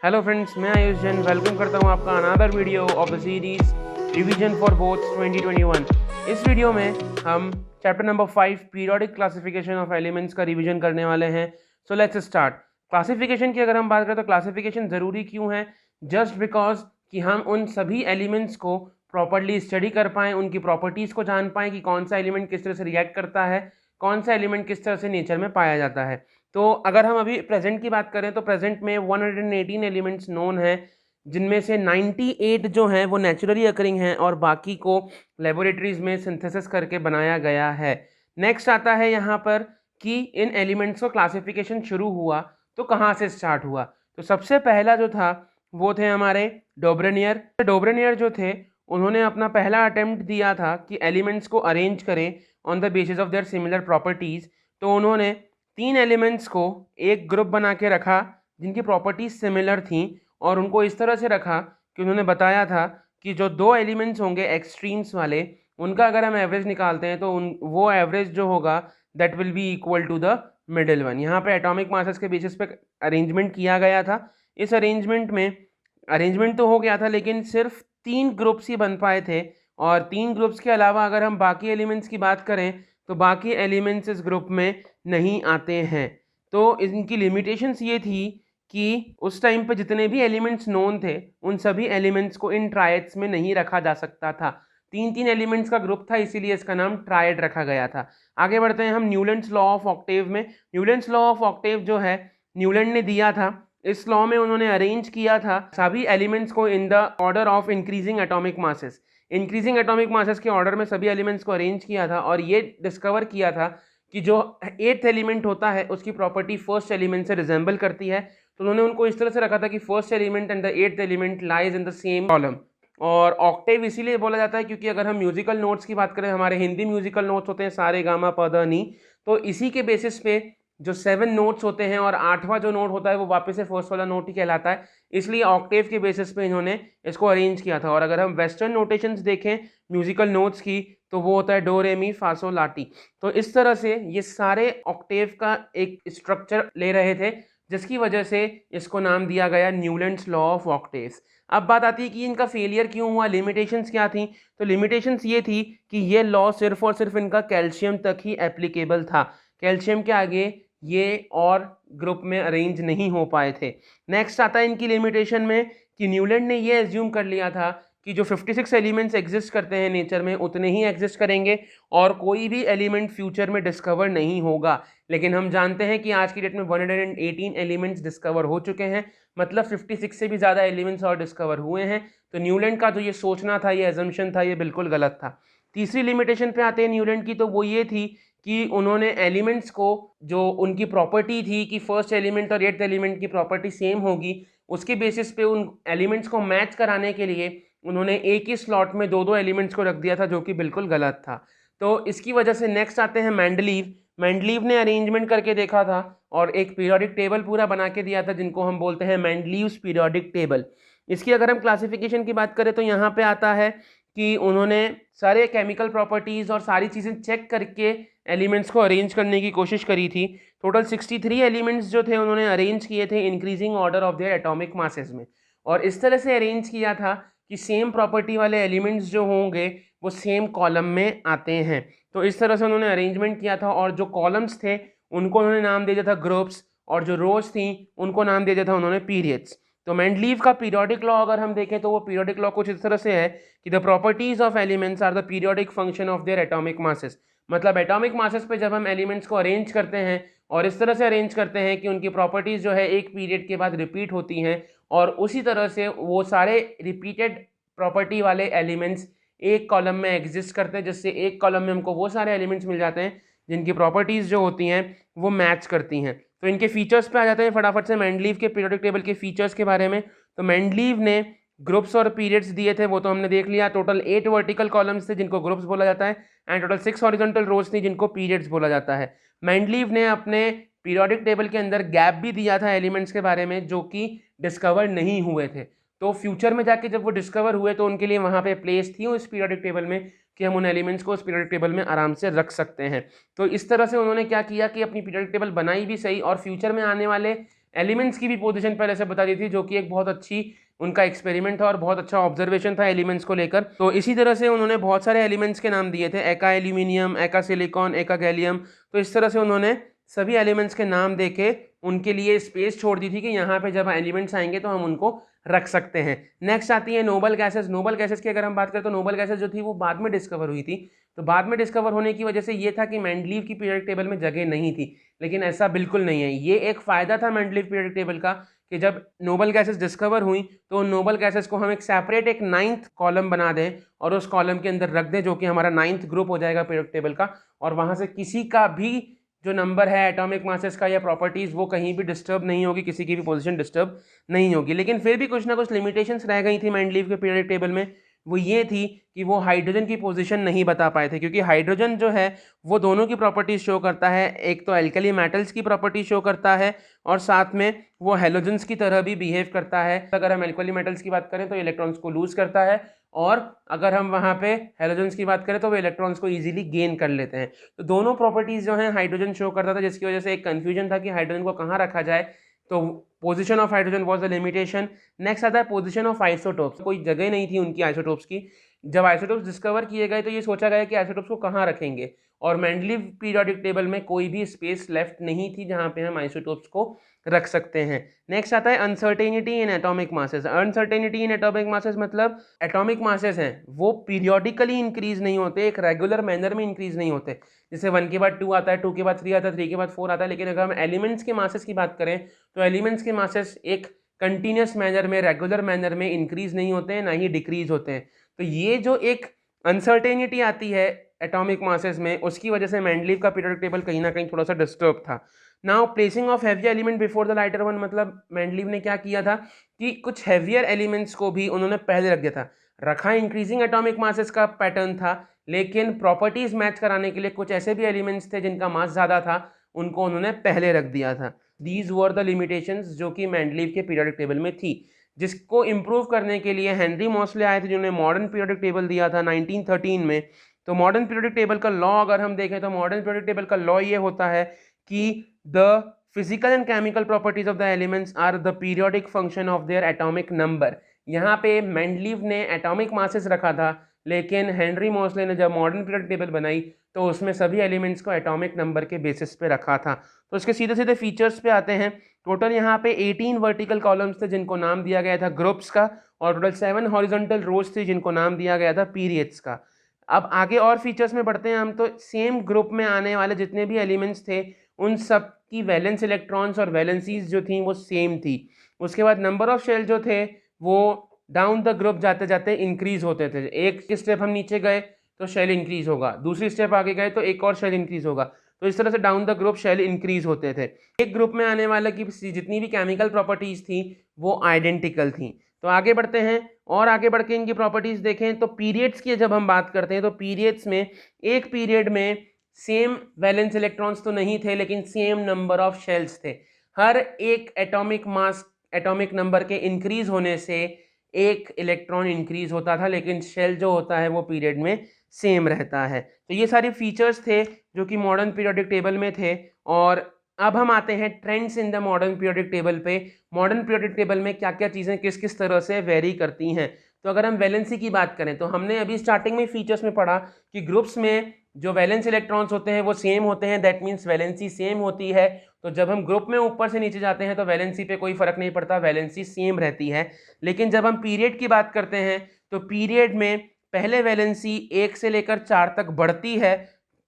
Hello friends, मैं Ayush Jain welcome करता हूं आपका another video of the series revision for boards 2021। इस वीडियो में हम chapter number 5 periodic classification of elements का रिवीजन करने वाले हैं। So let's start. क्लासिफिकेशन की अगर हम बात करें तो क्लासिफिकेशन ज़रूरी क्यों है? जस्ट बिकॉज कि हम उन सभी एलिमेंट्स को प्रॉपरली स्टडी कर पाएँ, उनकी प्रॉपर्टीज़ को जान पाएँ कि कौन सा एलिमेंट किस तरह से रिएक्ट करता है, कौन सा एलिमेंट किस तरह से नेचर में पाया जाता है। तो अगर हम अभी प्रेजेंट की बात करें तो प्रेजेंट में 118 एलिमेंट्स नोन हैं, जिनमें से 98 जो हैं वो नेचुरली अकरिंग हैं और बाकी को लेबोरेटरीज में सिंथेसिस करके बनाया गया है। नेक्स्ट आता है यहाँ पर कि इन एलिमेंट्स को क्लासिफिकेशन शुरू हुआ तो कहाँ से स्टार्ट हुआ। तो सबसे पहला जो था वो थे हमारे डोब्रेनियर जो थे, उन्होंने अपना पहला अटेम्प्ट दिया था कि एलिमेंट्स को अरेंज करें on the basis of their similar properties. तो उन्होंने 3 एलिमेंट्स को एक ग्रुप बना के रखा जिनकी प्रॉपर्टीज सिमिलर थी, और उनको इस तरह से रखा कि उन्होंने बताया था कि जो 2 एलिमेंट्स होंगे एक्सट्रीम्स वाले, उनका अगर हम एवरेज निकालते हैं तो वो एवरेज जो होगा that will be equal to the middle one. यहाँ पे एटॉमिक मासेस के बेसिस पे अरेंजमेंट किया गया था। इस अरेंजमेंट तो हो गया था, लेकिन सिर्फ 3 ग्रुप्स ही बन पाए थे, और 3 ग्रुप्स के अलावा अगर हम बाकी एलिमेंट्स की बात करें तो बाकी एलिमेंट्स इस ग्रुप में नहीं आते हैं। तो इनकी लिमिटेशंस ये थी कि उस टाइम पे जितने भी एलिमेंट्स नोन थे उन सभी एलिमेंट्स को इन ट्रायड्स में नहीं रखा जा सकता था। 3 एलिमेंट्स का ग्रुप था, इसीलिए इसका नाम ट्रायड रखा गया था। आगे बढ़ते हैं हम न्यूलैंड्स लॉ ऑफ ऑक्टेव में। न्यूलैंड्स लॉ ऑफ ऑक्टेव जो है न्यूलैंड ने दिया था। इस लॉ में उन्होंने अरेंज किया था सभी एलिमेंट्स को in the order of increasing atomic masses. Increasing atomic masses के ऑर्डर में सभी एलिमेंट्स को अरेंज किया था, और ये डिस्कवर किया था कि जो 8th एलिमेंट होता है उसकी प्रॉपर्टी फर्स्ट एलिमेंट से रिजेंबल करती है। तो उन्होंने उनको इस तरह से रखा था कि first element and the 8th element lies in the same column. और ऑक्टेव इसीलिए बोला जाता है क्योंकि अगर हम म्यूजिकल नोट्स की बात करें, हमारे हिंदी म्यूजिकल नोट्स होते हैं सारे गामा पद नी, तो इसी के बेसिस पे जो 7 नोट्स होते हैं और 8वां जो नोट होता है वो वापस से फर्स्ट वाला नोट ही कहलाता है, इसलिए ऑक्टेव के बेसिस पे इन्होंने इसको अरेंज किया था। और अगर हम वेस्टर्न नोटेशंस देखें म्यूजिकल नोट्स की तो वो होता है डो रे मी फा सो ला टी। तो इस तरह से ये सारे ऑक्टेव का एक स्ट्रक्चर ले रहे थे, जिसकी वजह से इसको नाम दिया गया न्यूलैंड्स लॉ ऑफ ऑक्टेव्स। अब बात आती है कि इनका फेलियर क्यों हुआ, लिमिटेशंस क्या थी। तो लिमिटेशंस ये थी कि ये लॉ सिर्फ और सिर्फ इनका कैल्शियम तक ही एप्लीकेबल था। कैल्शियम के आगे ये और ग्रुप में अरेंज नहीं हो पाए थे। नेक्स्ट आता है इनकी लिमिटेशन में कि न्यूलैंड ने ये एज्यूम कर लिया था कि जो 56 एलिमेंट्स एग्जिस्ट करते हैं नेचर में उतने ही एग्जिस्ट करेंगे और कोई भी एलिमेंट फ्यूचर में डिस्कवर नहीं होगा। लेकिन हम जानते हैं कि आज की डेट में 118 एलिमेंट्स डिस्कवर हो चुके हैं, मतलब 56 से भी ज़्यादा एलिमेंट्स और डिस्कवर हुए हैं। तो न्यूलैंड का जो ये सोचना था, ये एजम्पशन था, ये बिल्कुल गलत था। तीसरी लिमिटेशन पे आते हैं न्यूलैंड की, तो वो ये थी कि उन्होंने एलिमेंट्स को जो उनकी प्रॉपर्टी थी कि फर्स्ट एलिमेंट और 8th एलिमेंट की प्रॉपर्टी सेम होगी, उसके बेसिस पे उन एलिमेंट्स को मैच कराने के लिए उन्होंने एक ही स्लॉट में 2-2 एलिमेंट्स को रख दिया था, जो कि बिल्कुल गलत था। तो इसकी वजह से नेक्स्ट आते हैं मेंडलीव ने अरेंजमेंट करके देखा था और एक पीरियोडिक टेबल पूरा बना के दिया था, जिनको हम बोलते हैं मेंडलीव्स पीरियोडिक टेबल। इसकी अगर हम क्लासिफिकेशन की बात करें तो यहाँ पे आता है कि उन्होंने सारे केमिकल प्रॉपर्टीज़ और सारी चीज़ें चेक करके एलिमेंट्स को अरेंज करने की कोशिश करी थी। टोटल 63 एलिमेंट्स जो थे उन्होंने अरेंज किए थे increasing order of their atomic masses में, और इस तरह से अरेंज किया था कि सेम प्रॉपर्टी वाले एलिमेंट्स जो होंगे वो सेम कॉलम में आते हैं। तो इस तरह से उन्होंने अरेंजमेंट किया था, और जो कॉलम्स थे उनको उन्होंने नाम दे दिया था ग्रुप्स, और जो रोज थी उनको नाम दे दिया था उन्होंने पीरियड्स। तो मेंडलीव का पीरियोडिक लॉ अगर हम देखें तो वो पीरियोडिक लॉ कुछ इस तरह से है कि the properties of elements are the periodic function of their atomic masses. मतलब एटॉमिक मासेस पे जब हम एलिमेंट्स को अरेंज करते हैं और इस तरह से अरेंज करते हैं कि उनकी प्रॉपर्टीज जो है एक पीरियड के बाद रिपीट होती हैं, और उसी तरह से वो सारे रिपीटेड प्रॉपर्टी वाले एलिमेंट्स एक कॉलम में एग्जिस्ट करते हैं, जिससे एक कॉलम में हमको वो सारे एलिमेंट्स मिल जाते हैं जिनकी प्रॉपर्टीज़ जो होती हैं वो मैच करती हैं। तो इनके फीचर्स पे आ जाते हैं फटाफट से मेंडलीव के पीरियोडिक टेबल के फीचर्स के बारे में। तो मेंडलीव ने ग्रुप्स और पीरियड्स दिए थे, वो तो हमने देख लिया। टोटल 8 वर्टिकल कॉलम्स थे जिनको ग्रुप्स बोला जाता है, एंड टोटल 6 हॉरिजॉन्टल रोज थी जिनको पीरियड्स बोला जाता है। मेंडलीव ने अपने पीरियोडिक टेबल के अंदर गैप भी दिया था एलिमेंट्स के बारे में जो कि डिस्कवर नहीं हुए थे। तो फ्यूचर में जाके जब वो डिस्कवर हुए तो उनके लिए वहाँ पे प्लेस थी उस पीरियोडिक टेबल में कि हम उन एलिमेंट्स को उस पीरियोडिक टेबल में आराम से रख सकते हैं। तो इस तरह से उन्होंने क्या किया कि अपनी पीरियोडिक टेबल बनाई भी सही, और फ्यूचर में आने वाले एलिमेंट्स की भी पोजीशन पहले से बता दी थी, जो कि एक बहुत अच्छी उनका एक्सपेरिमेंट था और बहुत अच्छा ऑब्जर्वेशन था एलिमेंट्स को लेकर। तो इसी तरह से उन्होंने बहुत सारे एलिमेंट्स के नाम दिए थे, एका एल्यूमिनियम, एका सिलिकॉन, एका गैलियम। तो इस तरह से उन्होंने सभी एलिमेंट्स के नाम देके उनके लिए स्पेस छोड़ दी थी कि यहाँ पे जब एलिमेंट्स आएंगे तो हम उनको रख सकते हैं। नेक्स्ट आती है नोबल गैसेस। नोबल गैसेस की अगर हम बात करें तो नोबल गैसेस जो थी वो बाद में डिस्कवर हुई थी। तो बाद में डिस्कवर होने की वजह से ये था कि मेंडलीव की पीरियोडिक टेबल में जगह नहीं थी, लेकिन ऐसा बिल्कुल नहीं है। ये एक फायदा था मेंडलीव पीरियोडिक टेबल का कि जब नोबल गैसेस डिस्कवर हुई तो नोबल गैसेस को हम एक सेपरेट एक 9th कॉलम बना दें और उस कॉलम के अंदर रख दें, जो कि हमारा 9th ग्रुप हो जाएगा पीरियोडिक टेबल का। और वहां से किसी का भी जो नंबर है एटॉमिक मासेस का या प्रॉपर्टीज वो कहीं भी डिस्टर्ब नहीं होगी, किसी की भी पोजीशन डिस्टर्ब नहीं होगी। लेकिन फिर भी कुछ ना कुछ लिमिटेशंस रह गई थी मेंडलीव के पीरियोडिक टेबल में। वो ये थी कि वो हाइड्रोजन की पोजीशन नहीं बता पाए थे, क्योंकि हाइड्रोजन जो है वो दोनों की प्रॉपर्टीज शो करता है। एक तो एल्कली मेटल्स की प्रॉपर्टी शो करता है और साथ में वो हेलोजन्स की तरह भी बिहेव करता है। अगर हम एल्कली मेटल्स की बात करें तो इलेक्ट्रॉन्स को लूज करता है, और अगर हम वहाँ पे हेलोजन्स की बात करें तो वो इलेक्ट्रॉन्स को इजीली गेन कर लेते हैं। तो दोनों प्रॉपर्टीज जो हैं हाइड्रोजन शो करता था, जिसकी वजह से एक कंफ्यूजन था कि हाइड्रोजन को कहाँ रखा जाए। तो position of hydrogen was the limitation. Next आता है पोजीशन ऑफ आइसोटोप्स। कोई जगह नहीं थी उनकी आइसोटोप्स की। जब आइसोटोप्स डिस्कवर किए गए तो ये सोचा गया कि आइसोटोप्स को कहाँ रखेंगे, और मेंडलीव पीरियोडिक टेबल में कोई भी स्पेस लेफ्ट नहीं थी जहाँ पे हम आइसोटोप्स को रख सकते हैं। नेक्स्ट आता है uncertainty in atomic masses. Uncertainty in atomic masses मतलब एटॉमिक मासेस हैं वो पीरियोडिकली इंक्रीज नहीं होते, एक रेगुलर मैनर में इंक्रीज नहीं होते। जैसे 1 के बाद 2 आता है, 2 के बाद 3 आता है, 3 के बाद 4 आता है। लेकिन अगर हम एलिमेंट्स के मासेस की बात करें तो एलिमेंट्स के मासेस एक कंटिन्यूस मैनर में, रेगुलर मैनर में इंक्रीज नहीं होते हैं, ना ही डिक्रीज होते हैं। तो ये जो एक अनसर्टेनिटी आती है एटॉमिक मासेस में, उसकी वजह से मेंडलीव का पीरियोडिक टेबल कहीं ना कहीं थोड़ा सा डिस्टर्ब था। Now placing of heavy element before the lighter one, मतलब मेंडलीव ने क्या किया था कि कुछ हैवियर एलिमेंट्स को भी उन्होंने पहले रख दिया था। रखा इंक्रीजिंग एटॉमिक मासेस का पैटर्न था, लेकिन प्रॉपर्टीज मैच कराने के लिए कुछ ऐसे भी एलिमेंट्स थे जिनका मास ज़्यादा था, उनको उन्होंने पहले रख दिया था। दीज वर द लिमिटेशंस जो कि मेंडलीव के पीरियोडिक टेबल में थी, जिसको इम्प्रूव करने के लिए हेनरी मॉसले आए थे, जिन्होंने मॉडर्न पीरियोडिक टेबल दिया था 1913 में। तो मॉडर्न पीरियोडिक टेबल का लॉ अगर हम देखें तो मॉडर्न पीरियोडिक टेबल का लॉ ये होता है कि the physical and chemical properties of the elements are the periodic function of their atomic number. यहाँ पे मेंडलीव ने एटॉमिक मासेस रखा था, लेकिन हेनरी मॉसले ने जब मॉडर्न पीरियोडिक टेबल बनाई तो उसमें सभी एलिमेंट्स को एटॉमिक नंबर के बेसिस पे रखा था। तो इसके सीधे सीधे फीचर्स पे आते हैं। टोटल यहाँ पे 18 वर्टिकल कॉलम्स थे जिनको नाम दिया गया था ग्रुप्स का, और टोटल 7 हॉरिजॉन्टल रोज थी जिनको नाम दिया गया था पीरियड्स का। अब आगे और फीचर्स में बढ़ते हैं हम, तो सेम ग्रुप में आने वाले जितने भी एलिमेंट्स थे उन सब की वैलेंस इलेक्ट्रॉन्स और वैलेंसीज जो थी वो सेम थी। उसके बाद नंबर ऑफ शेल जो थे वो डाउन द ग्रुप जाते जाते इंक्रीज होते थे। एक स्टेप हम नीचे गए तो शेल इंक्रीज होगा, दूसरी स्टेप आगे गए तो एक और शेल इंक्रीज होगा। तो इस तरह से down the group shell increase होते थे। एक ग्रुप में आने वाले की जितनी भी केमिकल प्रॉपर्टीज थी वो आइडेंटिकल थी। तो आगे बढ़ते हैं और आगे बढ़ के इनकी प्रॉपर्टीज देखें तो पीरियड्स की जब हम बात करते हैं तो पीरियड्स में एक पीरियड में सेम वैलेंस इलेक्ट्रॉन्स तो नहीं थे, लेकिन सेम नंबर ऑफ शेल्स थे। हर एक एटॉमिक मास एटॉमिक नंबर के इंक्रीज होने से एक इलेक्ट्रॉन इंक्रीज होता था, लेकिन शेल जो होता है वो पीरियड में सेम रहता है। तो ये सारे फीचर्स थे जो कि मॉडर्न पीरियोडिक टेबल में थे। और अब हम आते हैं trends in the modern periodic table पे। मॉडर्न पीरियोडिक टेबल में क्या क्या चीज़ें किस किस तरह से वेरी करती हैं। तो अगर हम वैलेंसी की बात करें तो हमने अभी स्टार्टिंग में फीचर्स में पढ़ा कि ग्रुप्स में जो वैलेंस इलेक्ट्रॉन्स होते हैं वो सेम होते हैं, दैट मीन्स वैलेंसी सेम होती है। तो जब हम ग्रुप में ऊपर से नीचे जाते हैं तो वैलेंसी पे कोई फर्क नहीं पड़ता, वैलेंसी सेम रहती है। लेकिन जब हम पीरियड की बात करते हैं तो पीरियड में पहले वैलेंसी 1 से लेकर 4 तक बढ़ती है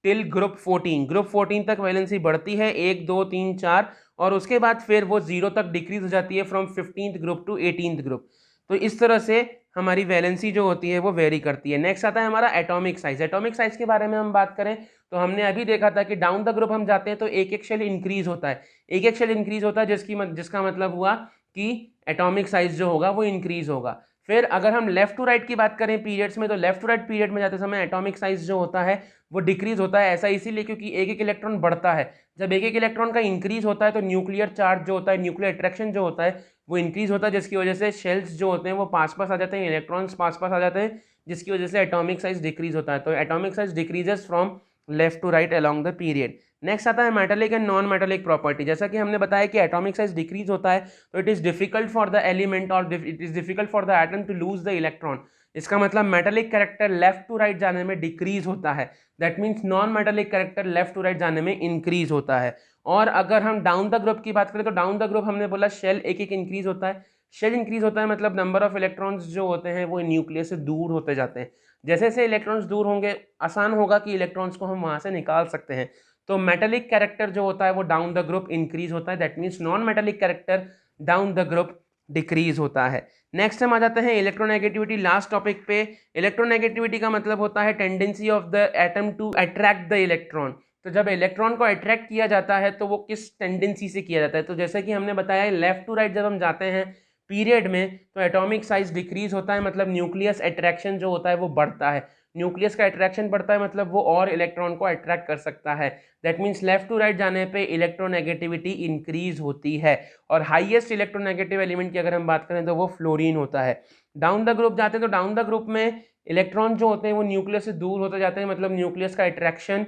टिल ग्रुप 14। ग्रुप 14 तक वैलेंसी बढ़ती है 1 2 3 4, और उसके बाद फिर वो 0 तक डिक्रीज हो जाती है from 15th group to 18th group. तो इस तरह से हमारी वैलेंसी जो होती है वो वेरी करती है। नेक्स्ट आता है हमारा एटॉमिक साइज। एटॉमिक साइज के बारे में हम बात करें तो हमने अभी देखा था कि डाउन द ग्रुप हम जाते हैं तो एक एक शेल इंक्रीज होता है, एक एक शेल इंक्रीज होता है, जिसका मतलब हुआ कि एटॉमिक साइज जो होगा वो इंक्रीज होगा। फिर अगर हम लेफ्ट टू राइट की बात करें पीरियड्स में तो लेफ्ट टू राइट पीरियड में जाते समय एटॉमिक साइज जो होता है वो डिक्रीज होता है। ऐसा इसीलिए क्योंकि एक एक इलेक्ट्रॉन बढ़ता है। जब एक एक इलेक्ट्रॉन का इंक्रीज होता है तो न्यूक्लियर चार्ज जो होता है, न्यूक्लियर अट्रैक्शन जो होता है वो इंक्रीज होता है, जिसकी वजह से शेल्स जो होते हैं वो पास पास आ जाते हैं, इलेक्ट्रॉन्स पास पास आ जाते हैं, जिसकी वजह से एटॉमिक साइज डिक्रीज होता है। तो atomic size decreases from left to right along the period. Next आता है metallic and non metallic property. जैसा कि हमने बताया कि एटॉमिक साइज डिक्रीज होता है तो it is difficult for the element और it is difficult for the atom to lose the electron. इसका मतलब metallic character left to right जाने में डिक्रीज होता है, that means non metallic character left to right जाने में इंक्रीज होता है। और अगर हम डाउन द ग्रुप की बात करें तो डाउन द ग्रुप हमने बोला शेल एक एक इंक्रीज होता है। शेल इंक्रीज होता है मतलब नंबर ऑफ इलेक्ट्रॉन्स जो होते हैं वो न्यूक्लियस से दूर होते जाते हैं। जैसे जैसे इलेक्ट्रॉन्स दूर होंगे आसान होगा कि इलेक्ट्रॉन्स को हम वहां से निकाल सकते हैं। तो मेटालिक कैरेक्टर जो होता है वो डाउन द ग्रुप इंक्रीज होता है, that means non metallic character down the group decrease होता है। नेक्स्ट हम आ जाते हैं इलेक्ट्रोनेगेटिविटी, लास्ट टॉपिक पे। इलेक्ट्रोनेगेटिविटी का मतलब होता है tendency of the atom to attract the electron. तो जब इलेक्ट्रॉन को अट्रैक्ट किया जाता है तो वो किस टेंडेंसी से किया जाता है, तो जैसे कि हमने बताया लेफ्ट टू राइट जब हम जाते हैं पीरियड में तो एटॉमिक साइज डिक्रीज होता है, मतलब न्यूक्लियस अट्रैक्शन जो होता है वो बढ़ता है। न्यूक्लियस का अट्रैक्शन बढ़ता है मतलब वो और इलेक्ट्रॉन को अट्रैक्ट कर सकता है, that means left to right जाने पे इलेक्ट्रोनेगेटिविटी इंक्रीज होती है। और हाईएस्ट इलेक्ट्रोनेगेटिव एलिमेंट की अगर हम बात करें तो वो फ्लोरीन होता है। डाउन द ग्रुप जाते हैं तो डाउन द ग्रुप में इलेक्ट्रॉन जो होते हैं वो न्यूक्लियस से दूर होते जाते हैं, मतलब न्यूक्लियस का अट्रैक्शन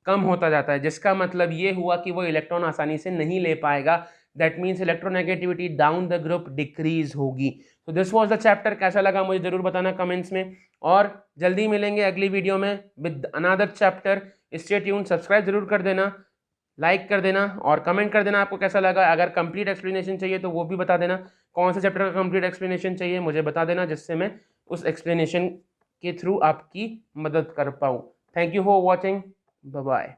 कम होता जाता है, जिसका मतलब ये हुआ कि वो इलेक्ट्रॉन आसानी से नहीं ले पाएगा, that means electronegativity down the group decrease होगी। तो दिस वाज द चैप्टर। कैसा लगा मुझे जरूर बताना कमेंट्स में, और जल्दी मिलेंगे अगली वीडियो में with another chapter. Stay tune, subscribe जरूर कर देना, लाइक कर देना और कमेंट कर देना आपको कैसा लगा। अगर कंप्लीट एक्सप्लेनेशन चाहिए तो वो भी बता देना, कौन सा चैप्टर का कंप्लीट एक्सप्लेनेशन चाहिए मुझे बता देना, जिससे मैं उस एक्सप्लेनेशन के थ्रू आपकी मदद कर पाऊँ। Thank you for watching, bye bye.